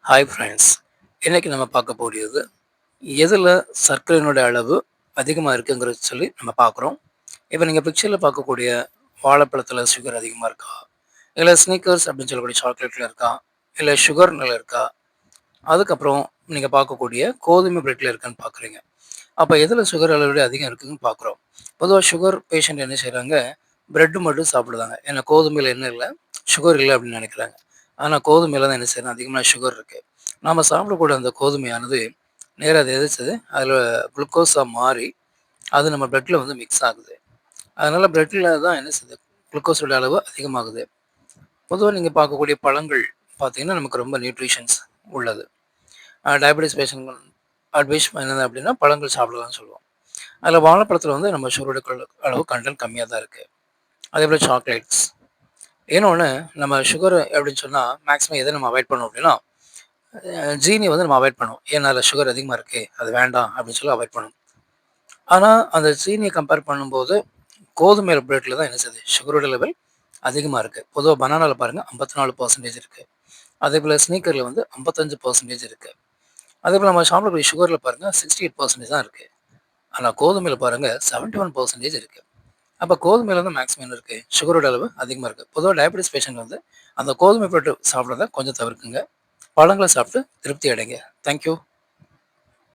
Hi friends. இன்னைக்கு நம்ம பார்க்க போடியது, எதில சர்க்கரையினுடைய அளவு அதிகமா இருக்குங்கிறத சொல்லி நம்ம பார்க்குறோம். இப்ப நீங்க பிக்சர்ல பார்க்கக்கூடிய வாழைப்பழத்தில சுகர் அதிகமா இருக்கா? இல்ல ஸ்னிக்கர்ஸ் அப்படின்னு சொல்லக்கூடிய சாக்லேட்ல இருக்கா? இல்ல சுகர்னால இருக்கா? அதுக்கப்புறம் நீங்க பார்க்கக்கூடிய கோதுமை பிரெட்ல இருக்கான்னு பார்க்குறீங்க. அப்ப எதில சுகர் அளவு அதிகம் இருக்குதுன்னு பார்க்குறோம். பொதுவா சுகர் பேஷண்ட் என்ன செய்றாங்க, பிரெட் மட்டும் சாப்பிடுறாங்க. ஏன்னா கோதுமையில என்ன இல்ல, சுகர் இல்ல அப்படின்னு நினைக்கிறாங்க. ஆனா கோதுமையில தான் என்ன செய்யணும், அதிகமான சுகர் இருக்கு. நாம சாப்பிடக்கூடிய அந்த கோதுமையானது நேரா அது எதிர்ச்சது அதில குளுக்கோஸா மாறி, அது நம்ம பிளட்ல வந்து மிக்ஸ் ஆகுது. அதனால பிளட்ல தான் என்ன செய்யுது, குளுக்கோஸோட அளவு அதிகமாகுது. பொதுவா நீங்க பார்க்கக்கூடிய பழங்கள் பார்த்தீங்கன்னா, நமக்கு ரொம்ப நியூட்ரிஷன்ஸ் உள்ளது. டயபெட்டிஸ் பேஷண்ட் அட்வைஸ் என்னது அப்படின்னா, பழங்கள் சாப்பிடலாம்னு சொல்லுவோம். அதில வாழைப்பழத்தில வந்து நம்ம சுகரோட அளவு கன்டென்ட் கம்மியா தான் இருக்கு. அதேபோல சாக்லேட்ஸ். இன்னொன்னு நம்ம சுகர் அப்படின்னு சொன்னா, மேக்ஸிமம் எத நம்ம அவாய்ட் பண்ணணும் அப்படின்னா, ஜீனிய வந்து நம்ம அவாய்ட் பண்ணுவோம். ஏன்னா அதில சுகர் அதிகமா இருக்கு. அது வேண்டாம் அப்படின்னு சொல்லி அவாய்ட் பண்ணுவோம். ஆனா, அந்த சீனிய கம்பேர் பண்ணும்போது, கோதுமை பிரெட்ல தான் என்ன செய்யுது, சுகரோட லெவல் அதிகமா இருக்கு. பொதுவா பனானால பாருங்க 54% இருக்கு. அதேபோல ஸ்னீக்கர்ல வந்து 55% இருக்கு. அதேபோல நம்ம சாப்பிடக்கூடிய சுகர்ல பாருங்க 68% தான் இருக்கு. ஆனா கோதுமையில பாருங்க 71% இருக்கு. அப்ப கோதுமையில தான் மேக்ஸிமம் என்ன இருக்கு, சுகரோட அளவு அதிகமா இருக்கு. பொதுவா டயபெட்டிஸ் பேஷண்ட் வந்து அந்த கோதுமை பிரெட் சாப்பிடுறத கொஞ்சம் தவிர்க்குங்க. பழங்கள சாப்பிட்டு திருப்தி அடைங்க. Thank you.